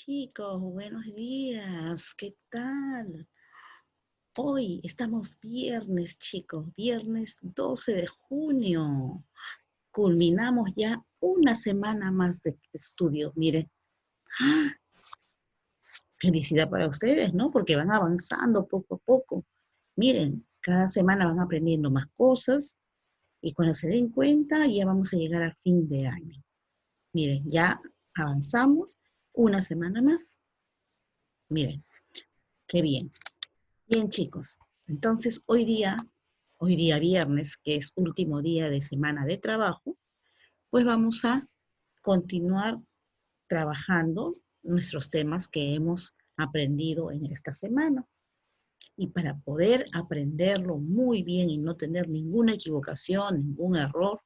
Chicos, buenos días, ¿qué tal? Hoy estamos viernes, chicos, viernes 12 de junio. Culminamos ya una semana más de estudio. Miren, ¡ah! Felicidad para ustedes, ¿no? Porque van avanzando poco a poco. Miren, cada semana van aprendiendo más cosas y cuando se den cuenta ya vamos a llegar al fin de año. Miren, ya avanzamos una semana más. Miren, qué bien. Bien, chicos, entonces hoy día viernes, que es último día de semana de trabajo, pues vamos a continuar trabajando nuestros temas que hemos aprendido en esta semana. Y para poder aprenderlo muy bien y no tener ninguna equivocación, ningún error,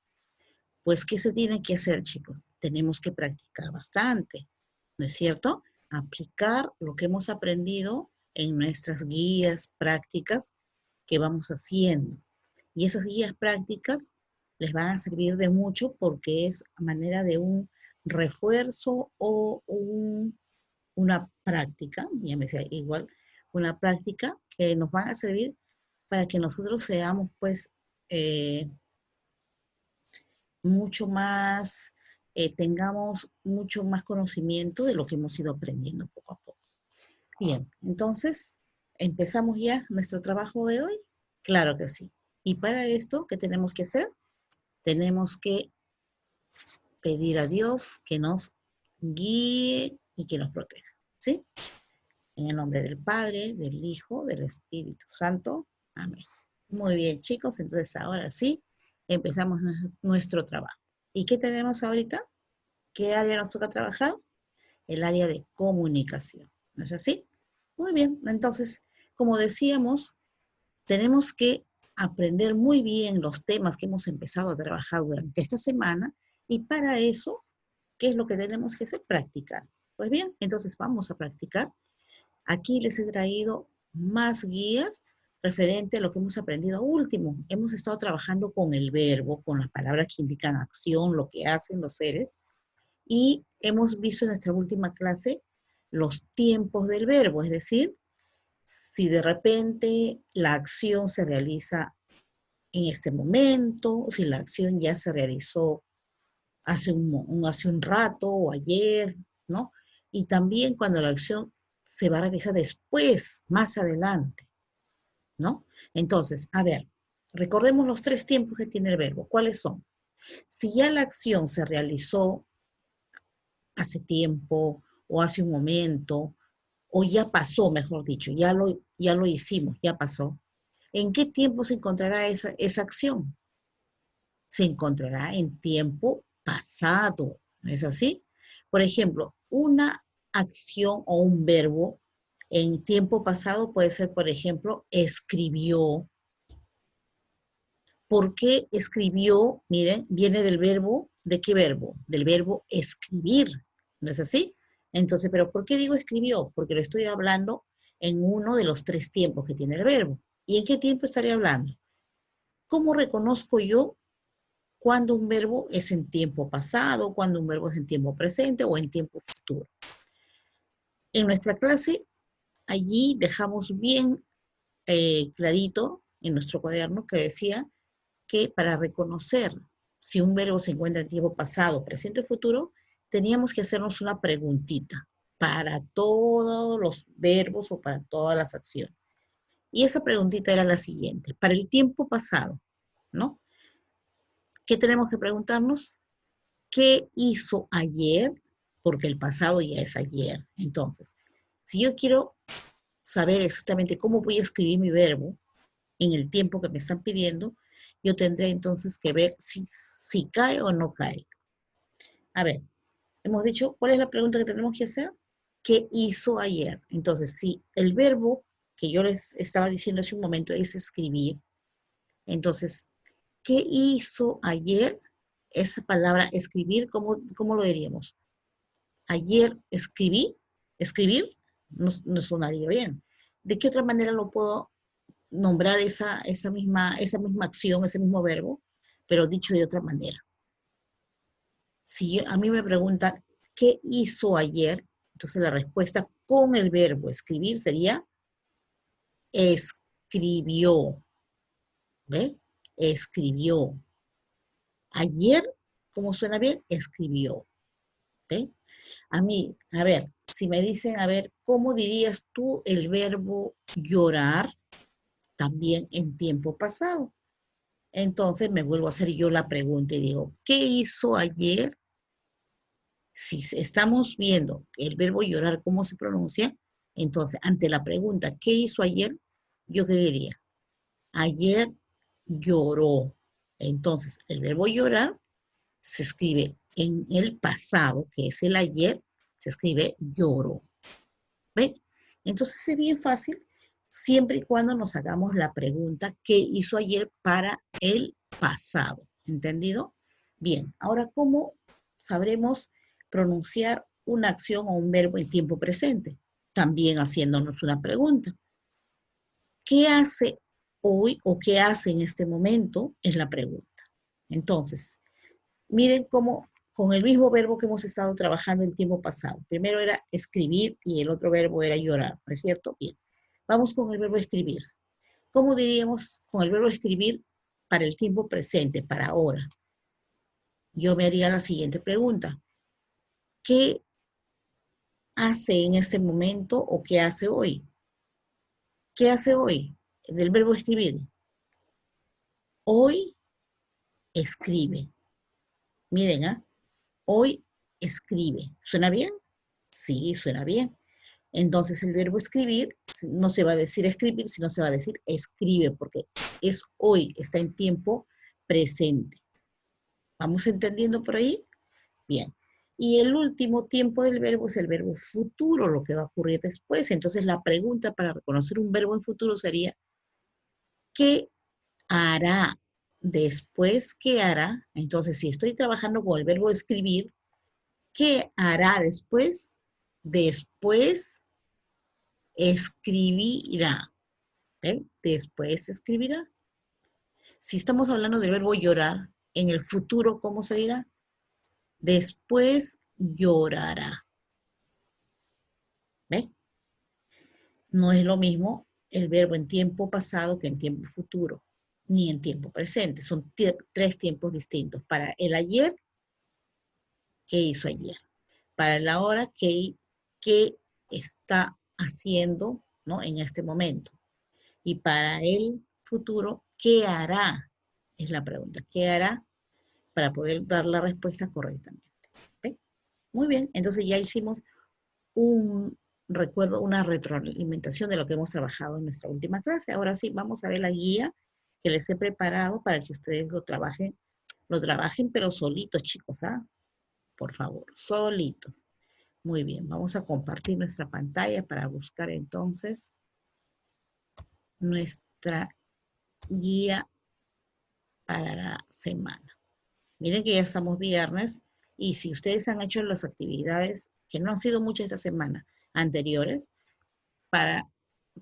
pues ¿qué se tiene que hacer, chicos? Tenemos que practicar bastante, ¿no es cierto? Aplicar lo que hemos aprendido en nuestras guías prácticas que vamos haciendo. Y esas guías prácticas les van a servir de mucho porque es a manera de un refuerzo o una práctica, ya me decía igual, una práctica que nos van a servir para que nosotros seamos pues eh, mucho más, tengamos mucho más conocimiento de lo que hemos ido aprendiendo poco a poco. Bien, entonces, ¿empezamos ya nuestro trabajo de hoy? Claro que sí. Y para esto, ¿qué tenemos que hacer? Tenemos que pedir a Dios que nos guíe y que nos proteja, ¿sí? En el nombre del Padre, del Hijo, del Espíritu Santo. Amén. Muy bien, chicos, entonces ahora sí, empezamos nuestro trabajo. ¿Y qué tenemos ahorita? ¿Qué área nos toca trabajar? El área de comunicación. ¿No es así? Muy bien, entonces, como decíamos, tenemos que aprender muy bien los temas que hemos empezado a trabajar durante esta semana y para eso, ¿qué es lo que tenemos que hacer? Practicar. Pues bien, entonces vamos a practicar. Aquí les he traído más guías referente a lo que hemos aprendido último. Hemos estado trabajando con el verbo, con las palabras que indican acción, lo que hacen los seres, y hemos visto en nuestra última clase los tiempos del verbo, es decir, si de repente la acción se realiza en este momento, si la acción ya se realizó hace un rato o ayer, ¿no? Y también cuando la acción se va a realizar después, más adelante, ¿no? Entonces, a ver, recordemos los tres tiempos que tiene el verbo. ¿Cuáles son? Si ya la acción se realizó hace tiempo o hace un momento, o ya pasó, mejor dicho, ya lo hicimos, ya pasó. ¿En qué tiempo se encontrará esa acción? Se encontrará en tiempo pasado, ¿no es así? Por ejemplo, una acción o un verbo en tiempo pasado puede ser, por ejemplo, escribió. ¿Por qué escribió? Miren, viene del verbo, ¿de qué verbo? Del verbo escribir, ¿no es así? Entonces, ¿pero por qué digo escribió? Porque lo estoy hablando en uno de los tres tiempos que tiene el verbo. ¿Y en qué tiempo estaré hablando? ¿Cómo reconozco yo cuando un verbo es en tiempo pasado, cuando un verbo es en tiempo presente o en tiempo futuro? En nuestra clase, allí dejamos bien clarito en nuestro cuaderno que decía que para reconocer si un verbo se encuentra en tiempo pasado, presente o futuro, teníamos que hacernos una preguntita para todos los verbos o para todas las acciones. Y esa preguntita era la siguiente. Para el tiempo pasado, ¿no? ¿Qué tenemos que preguntarnos? ¿Qué hizo ayer? Porque el pasado ya es ayer. Entonces, si yo quiero saber exactamente cómo voy a escribir mi verbo en el tiempo que me están pidiendo, yo tendré entonces que ver si cae o no cae. A ver, hemos dicho, ¿cuál es la pregunta que tenemos que hacer? ¿Qué hizo ayer? Entonces, si el verbo que yo les estaba diciendo hace un momento es escribir, entonces, ¿qué hizo ayer? Esa palabra escribir, ¿cómo lo diríamos? Ayer escribir, no sonaría bien. ¿De qué otra manera lo puedo nombrar esa misma acción, ese mismo verbo, pero dicho de otra manera? Si a mí me preguntan, ¿qué hizo ayer? Entonces la respuesta con el verbo escribir sería escribió. ¿Ve? Escribió. Ayer, ¿cómo suena bien? Escribió. ¿Ve? A mí, a ver, si me dicen, a ver, ¿cómo dirías tú el verbo llorar también en tiempo pasado? Entonces me vuelvo a hacer yo la pregunta y digo, ¿qué hizo ayer? Si estamos viendo el verbo llorar, ¿cómo se pronuncia? Entonces, ante la pregunta, ¿qué hizo ayer? ¿Yo qué diría? Ayer lloró. Entonces, el verbo llorar se escribe en el pasado, que es el ayer, se escribe lloró. ¿Ven? Entonces es bien fácil siempre y cuando nos hagamos la pregunta ¿qué hizo ayer para el pasado? ¿Entendido? Bien, ahora ¿cómo sabremos pronunciar una acción o un verbo en tiempo presente? También haciéndonos una pregunta. ¿Qué hace hoy o qué hace en este momento? Es la pregunta. Entonces, miren cómo con el mismo verbo que hemos estado trabajando el tiempo pasado. Primero era escribir y el otro verbo era llorar, ¿no es cierto? Bien. Vamos con el verbo escribir. ¿Cómo diríamos con el verbo escribir para el tiempo presente, para ahora? Yo me haría la siguiente pregunta. ¿Qué hace en este momento o qué hace hoy? ¿Qué hace hoy? Del verbo escribir. Hoy escribe. Miren, ¿ah? Hoy escribe. ¿Suena bien? Sí, suena bien. Entonces el verbo escribir no se va a decir escribir, sino se va a decir escribe, porque es hoy, está en tiempo presente. ¿Vamos entendiendo por ahí? Bien. Y el último tiempo del verbo es el verbo futuro, lo que va a ocurrir después. Entonces la pregunta para reconocer un verbo en futuro sería, ¿qué hará? Después, ¿qué hará? Entonces, si estoy trabajando con el verbo escribir, ¿qué hará después? Después escribirá. ¿Ven? Después escribirá. Si estamos hablando del verbo llorar, en el futuro, ¿cómo se dirá? Después llorará. ¿Ven? No es lo mismo el verbo en tiempo pasado que en tiempo futuro, ni en tiempo presente. Son tres tiempos distintos. Para el ayer, ¿qué hizo ayer? Para el ahora, ¿qué está haciendo, ¿no? En este momento? Y para el futuro, ¿qué hará? Es la pregunta. ¿Qué hará para poder dar la respuesta correctamente? ¿Okay? Muy bien, entonces ya hicimos un recuerdo, una retroalimentación de lo que hemos trabajado en nuestra última clase. Ahora sí, vamos a ver la guía que les he preparado para que ustedes lo trabajen, pero solitos, chicos, ¿ah? Por favor, solito. Muy bien, vamos a compartir nuestra pantalla para buscar entonces nuestra guía para la semana. Miren que ya estamos viernes y si ustedes han hecho las actividades, que no han sido muchas esta semana, anteriores, para,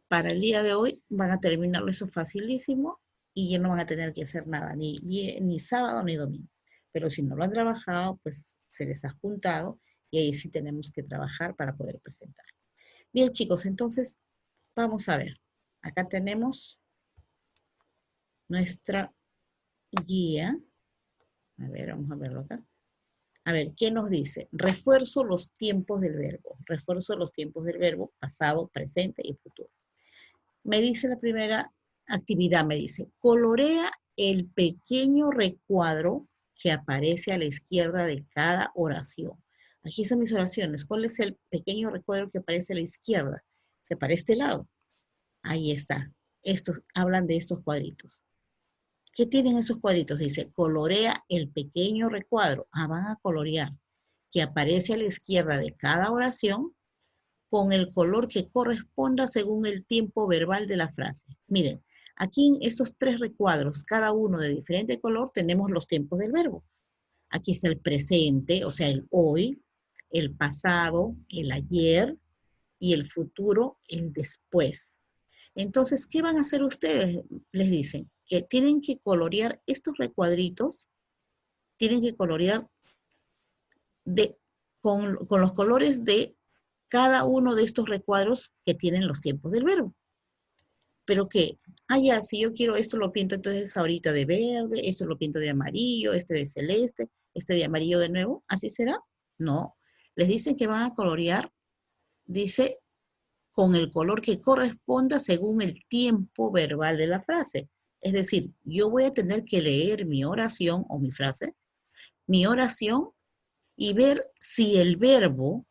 para el día de hoy van a terminarlo eso facilísimo y ya no van a tener que hacer nada, ni sábado ni domingo. Pero si no lo han trabajado, pues se les ha juntado y ahí sí tenemos que trabajar para poder presentar. Bien, chicos, entonces vamos a ver. Acá tenemos nuestra guía. A ver, vamos a verlo acá. A ver, ¿qué nos dice? Refuerzo los tiempos del verbo. Refuerzo los tiempos del verbo pasado, presente y futuro. Me dice la primera actividad, me dice, colorea el pequeño recuadro que aparece a la izquierda de cada oración. Aquí están mis oraciones. ¿Cuál es el pequeño recuadro que aparece a la izquierda? Se para este lado. Ahí está. Estos hablan de estos cuadritos. ¿Qué tienen esos cuadritos? Dice, colorea el pequeño recuadro. Ah, van a colorear. Que aparece a la izquierda de cada oración con el color que corresponda según el tiempo verbal de la frase. Miren, aquí en esos tres recuadros, cada uno de diferente color, tenemos los tiempos del verbo. Aquí está el presente, o sea, el hoy, el pasado, el ayer y el futuro, el después. Entonces, ¿qué van a hacer ustedes? Les dicen que tienen que colorear estos recuadritos, tienen que colorear con los colores de cada uno de estos recuadros que tienen los tiempos del verbo. Pero que, ya, si yo quiero esto lo pinto entonces ahorita de verde, esto lo pinto de amarillo, este de celeste, este de amarillo de nuevo, ¿así será? No. Les dicen que van a colorear, dice, con el color que corresponda según el tiempo verbal de la frase. Es decir, yo voy a tener que leer mi oración o mi oración y ver si el verbo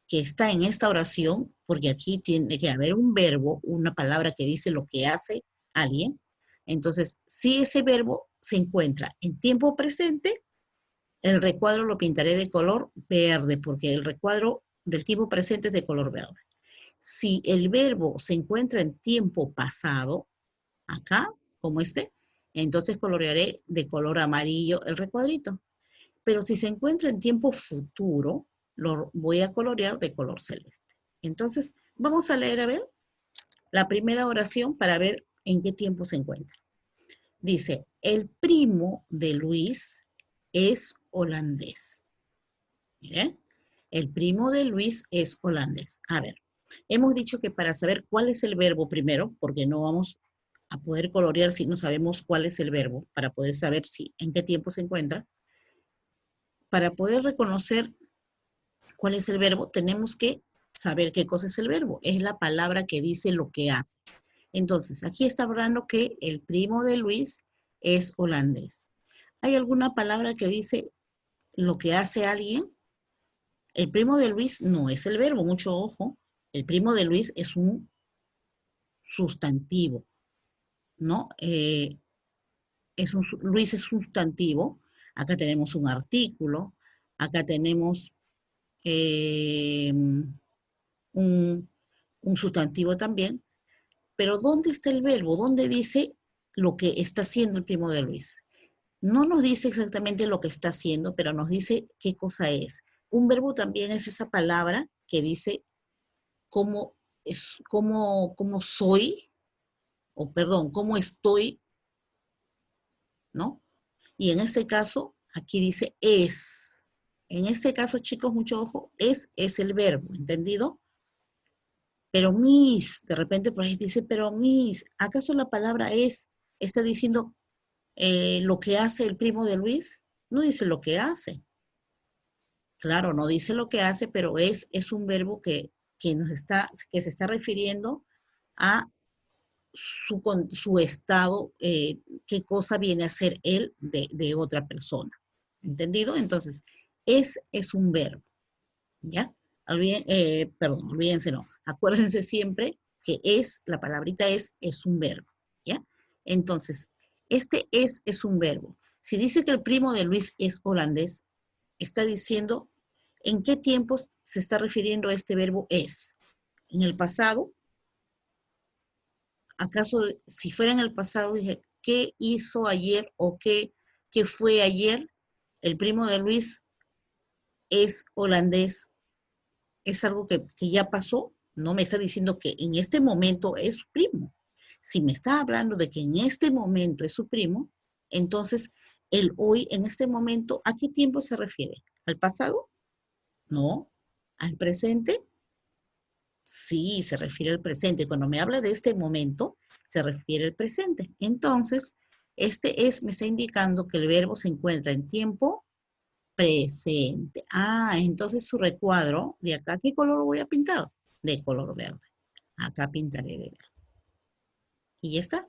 que está en esta oración, porque aquí tiene que haber un verbo, una palabra que dice lo que hace alguien. Entonces, si ese verbo se encuentra en tiempo presente, el recuadro lo pintaré de color verde, porque el recuadro del tiempo presente es de color verde. Si el verbo se encuentra en tiempo pasado, acá, como este, entonces colorearé de color amarillo el recuadrito. Pero si se encuentra en tiempo futuro, lo voy a colorear de color celeste. Entonces, vamos a leer, a ver, la primera oración para ver en qué tiempo se encuentra. Dice, el primo de Luis es holandés. Miren, el primo de Luis es holandés. A ver, hemos dicho que para saber cuál es el verbo primero, porque no vamos a poder colorear si no sabemos cuál es el verbo, para poder saber si en qué tiempo se encuentra, para poder reconocer cuál es el verbo, tenemos que saber qué cosa es el verbo. Es la palabra que dice lo que hace. Entonces, aquí está hablando que el primo de Luis es holandés. ¿Hay alguna palabra que dice lo que hace alguien? El primo de Luis no es el verbo, mucho ojo. El primo de Luis es un sustantivo, ¿no? Luis es sustantivo. Acá tenemos un artículo. Acá tenemos un sustantivo también. Pero ¿dónde está el verbo? ¿Dónde dice lo que está haciendo el primo de Luis? No nos dice exactamente lo que está haciendo, pero nos dice qué cosa es. Un verbo también es esa palabra que dice cómo soy, o perdón, cómo estoy, ¿no? Y en este caso, aquí dice es. En este caso, chicos, mucho ojo, es el verbo, ¿entendido? Pero mis, de repente por ahí dice, pero mis, ¿acaso la palabra es, está diciendo lo que hace el primo de Luis? No dice lo que hace. Claro, no dice lo que hace, pero es un verbo que se está refiriendo a su estado, qué cosa viene a ser él de otra persona. ¿Entendido? Entonces, es un verbo, ¿ya? Olvídense, no. Acuérdense siempre que la palabrita es un verbo, ¿ya? Entonces, este es un verbo. Si dice que el primo de Luis es holandés, está diciendo en qué tiempos se está refiriendo a este verbo es. En el pasado, ¿acaso si fuera en el pasado dije, ¿qué hizo ayer o qué fue ayer? El primo de Luis es holandés, es algo que ya pasó, no me está diciendo que en este momento es su primo. Si me está hablando de que en este momento es su primo, entonces el hoy, en este momento, ¿a qué tiempo se refiere? ¿Al pasado? No. ¿Al presente? Sí, se refiere al presente. Cuando me habla de este momento, se refiere al presente. Entonces, me está indicando que el verbo se encuentra en tiempo presente. Entonces su recuadro, de acá, ¿qué color lo voy a pintar? De color verde. Acá pintaré de verde. Y ya está.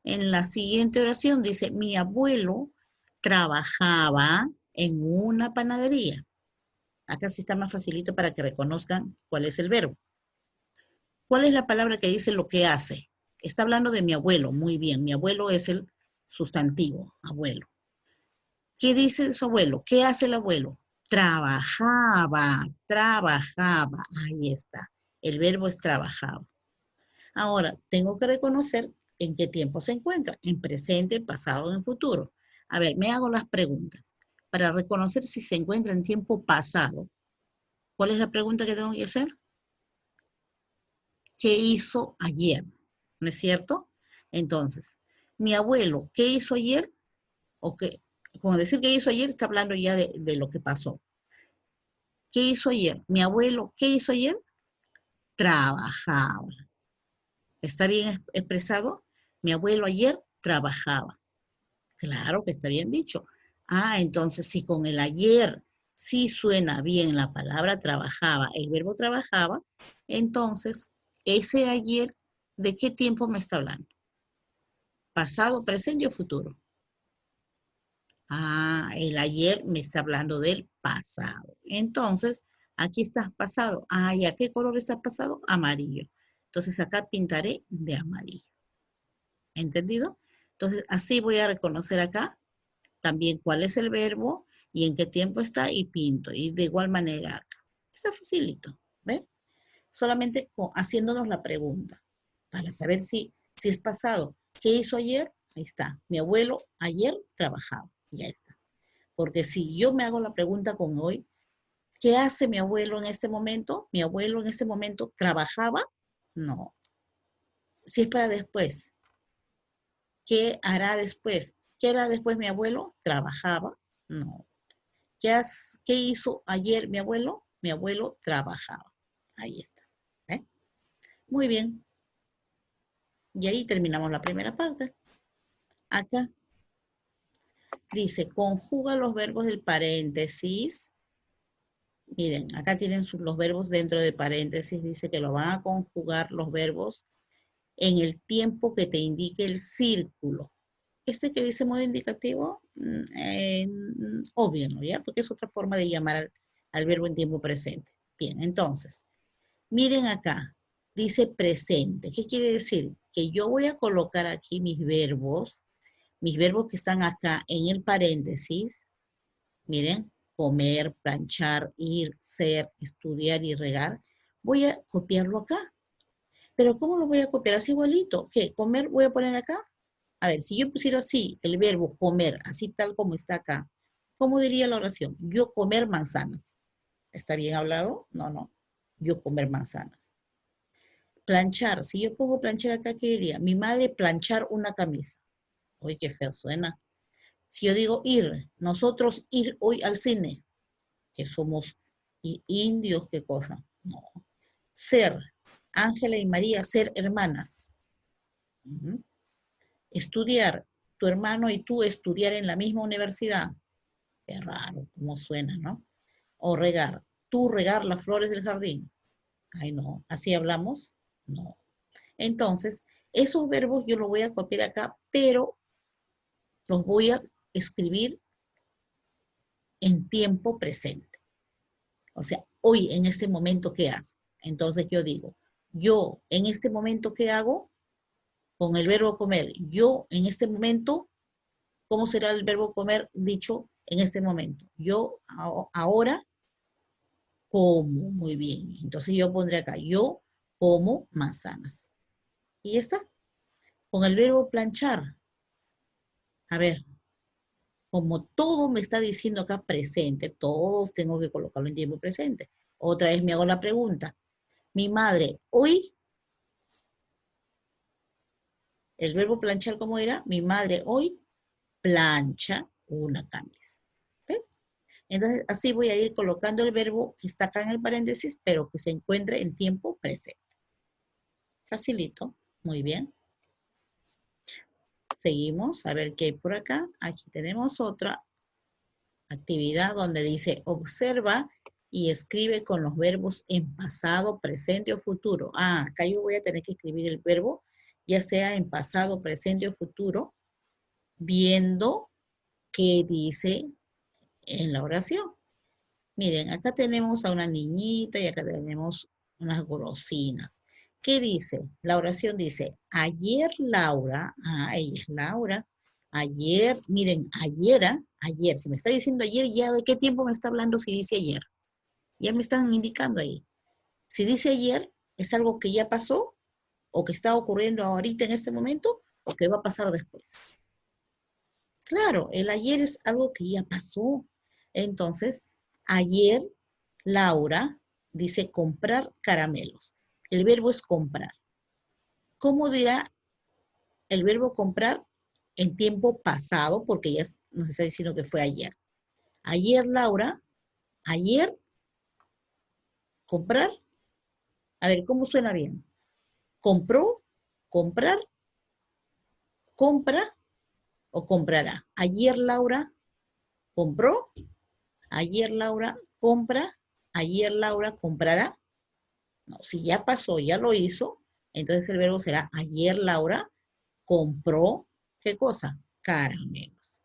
En la siguiente oración dice, mi abuelo trabajaba en una panadería. Acá sí está más facilito para que reconozcan cuál es el verbo. ¿Cuál es la palabra que dice lo que hace? Está hablando de mi abuelo, muy bien. Mi abuelo es el sustantivo, abuelo. ¿Qué dice su abuelo? ¿Qué hace el abuelo? Trabajaba. Ahí está. El verbo es trabajaba. Ahora, tengo que reconocer en qué tiempo se encuentra. En presente, pasado, en futuro. A ver, me hago las preguntas. Para reconocer si se encuentra en tiempo pasado, ¿cuál es la pregunta que tengo que hacer? ¿Qué hizo ayer? ¿No es cierto? Entonces, mi abuelo, ¿qué hizo ayer? O que, como decir que hizo ayer, está hablando ya de lo que pasó. ¿Qué hizo ayer? Mi abuelo, ¿qué hizo ayer? Trabajaba. ¿Está bien expresado? Mi abuelo ayer trabajaba. Claro que está bien dicho. Ah, entonces si con el ayer sí suena bien la palabra trabajaba, el verbo trabajaba, entonces ese ayer, ¿de qué tiempo me está hablando? ¿Pasado, presente o futuro? Ah, el ayer me está hablando del pasado. Entonces, aquí está pasado. Ah, ¿y a qué color está pasado? Amarillo. Entonces acá pintaré de amarillo. ¿Entendido? Entonces, así voy a reconocer acá también cuál es el verbo y en qué tiempo está y pinto. Y de igual manera acá. Está facilito, ¿ves? Solamente haciéndonos la pregunta para saber si es pasado. ¿Qué hizo ayer? Ahí está. Mi abuelo ayer trabajaba. Ya está. Porque si yo me hago la pregunta con hoy, ¿qué hace mi abuelo en este momento? ¿Mi abuelo en este momento trabajaba? No. Si es para después, ¿qué hará después? ¿Qué hará después mi abuelo? ¿Trabajaba? No. ¿Qué hizo ayer mi abuelo? Mi abuelo trabajaba. Ahí está. ¿Eh? Muy bien. Y ahí terminamos la primera parte. Acá dice, conjuga los verbos del paréntesis. Miren, acá tienen los verbos dentro de paréntesis. Dice que lo van a conjugar los verbos en el tiempo que te indique el círculo. Este que dice modo indicativo, obvio, ¿no? ¿Ya? Porque es otra forma de llamar al verbo en tiempo presente. Bien, entonces, miren acá, dice presente. ¿Qué quiere decir? Que yo voy a colocar aquí mis verbos que están acá en el paréntesis. Miren, comer, planchar, ir, ser, estudiar y regar. Voy a copiarlo acá. Pero ¿cómo lo voy a copiar? Así igualito. ¿Qué? Comer voy a poner acá. A ver, si yo pusiera así el verbo comer, así tal como está acá, ¿cómo diría la oración? Yo comer manzanas. ¿Está bien hablado? No, no. Yo comer manzanas. Planchar. Si yo pongo planchar acá, ¿qué diría? Mi madre planchar una camisa. Uy, qué feo suena. Si yo digo ir, nosotros ir hoy al cine, que somos indios, ¿qué cosa? No. Ser. Ángela y María, ser hermanas. Uh-huh. Estudiar. Tu hermano y tú estudiar en la misma universidad. Qué raro, cómo suena, ¿no? O regar. Tú regar las flores del jardín. Ay, no. ¿Así hablamos? No. Entonces, esos verbos yo los voy a copiar acá, pero los voy a escribir en tiempo presente. O sea, hoy, en este momento, ¿qué hace? Entonces yo digo, yo, en este momento, ¿qué hago? Con el verbo comer. Yo, en este momento, ¿cómo será el verbo comer dicho en este momento? Yo ahora como, muy bien. Entonces yo pondré acá, yo como manzanas. Y ya está. Con el verbo planchar. A ver, como todo me está diciendo acá presente, todos tengo que colocarlo en tiempo presente. Otra vez me hago la pregunta. Mi madre, hoy, el verbo planchar, ¿cómo era? Mi madre hoy plancha una camisa. ¿Sí? Entonces, así voy a ir colocando el verbo que está acá en el paréntesis, pero que se encuentre en tiempo presente. Facilito. Muy bien. Seguimos. A ver qué hay por acá. Aquí tenemos otra actividad donde dice observa y escribe con los verbos en pasado, presente o futuro. Ah, acá yo voy a tener que escribir el verbo, ya sea en pasado, presente o futuro, viendo qué dice en la oración. Miren, acá tenemos a una niñita y acá tenemos unas golosinas. ¿Qué dice? La oración dice, ayer Laura, ella es Laura, ayer, miren, ayer, si me está diciendo ayer, ya de qué tiempo me está hablando si dice ayer. Ya me están indicando ahí. Si dice ayer, es algo que ya pasó o que está ocurriendo ahorita en este momento o que va a pasar después. Claro, el ayer es algo que ya pasó. Entonces, ayer Laura dice comprar caramelos. El verbo es comprar. ¿Cómo dirá el verbo comprar en tiempo pasado? Porque ya nos está diciendo que fue ayer. Ayer Laura, ayer comprar. A ver, ¿cómo suena bien? Compró, comprar, compra o comprará. Ayer Laura compró, ayer Laura compra, ayer Laura comprará. No, si ya pasó, ya lo hizo, entonces el verbo será ayer Laura compró, ¿qué cosa? Caramelos.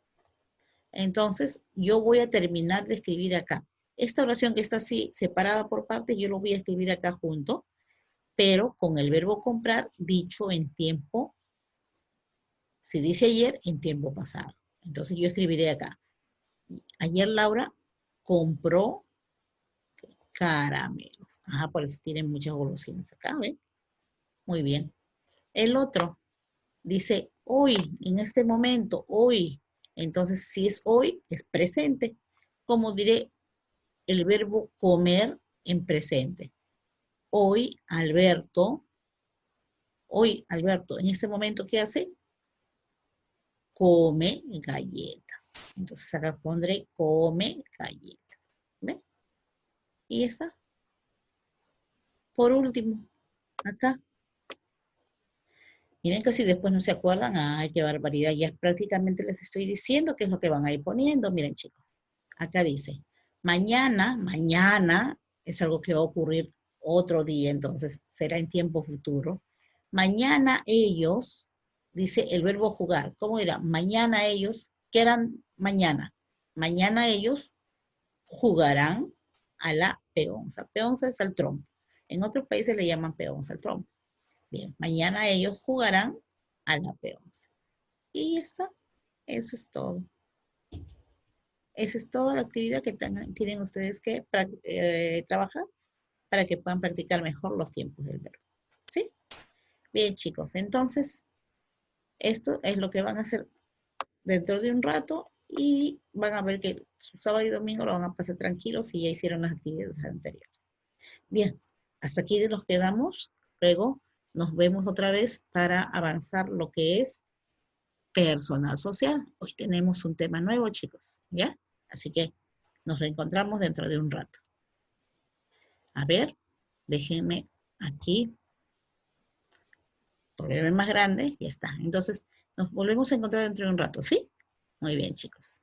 Entonces, yo voy a terminar de escribir acá. Esta oración que está así, separada por partes, yo lo voy a escribir acá junto, pero con el verbo comprar dicho en tiempo, si dice ayer, en tiempo pasado. Entonces, yo escribiré acá. Ayer Laura compró caramelos. Ajá, por eso tienen muchas golosinas acá, ¿ven? Muy bien. El otro dice hoy, en este momento, hoy. Entonces, si es hoy, es presente. Como diré el verbo comer en presente. Hoy Alberto, en este momento, ¿qué hace? Come galletas. Entonces acá pondré come galletas. ¿Ve? Y esa, por último, acá. Miren que si después no se acuerdan, ay, qué barbaridad, ya prácticamente les estoy diciendo qué es lo que van a ir poniendo. Miren, chicos, acá dice, mañana es algo que va a ocurrir otro día, entonces será en tiempo futuro. Mañana ellos, dice el verbo jugar, ¿cómo dirá? Mañana ellos, ¿qué harán mañana? Mañana ellos jugarán a la peonza. Peonza es al trompo. En otros países le llaman peonza al trompo. Bien, mañana ellos jugarán a la peonza. Y ya está, eso es todo. Esa es toda la actividad que tienen ustedes que trabajar para que puedan practicar mejor los tiempos del verbo. ¿Sí? Bien, chicos, entonces esto es lo que van a hacer dentro de un rato y van a ver que su sábado y domingo lo van a pasar tranquilos si ya hicieron las actividades anteriores. Bien, hasta aquí nos quedamos. Luego nos vemos otra vez para avanzar lo que es personal social. Hoy tenemos un tema nuevo, chicos, ¿ya? Así que nos reencontramos dentro de un rato. A ver, déjenme aquí ponerme más grande, ya está. Entonces, nos volvemos a encontrar dentro de un rato, ¿sí? Muy bien, chicos.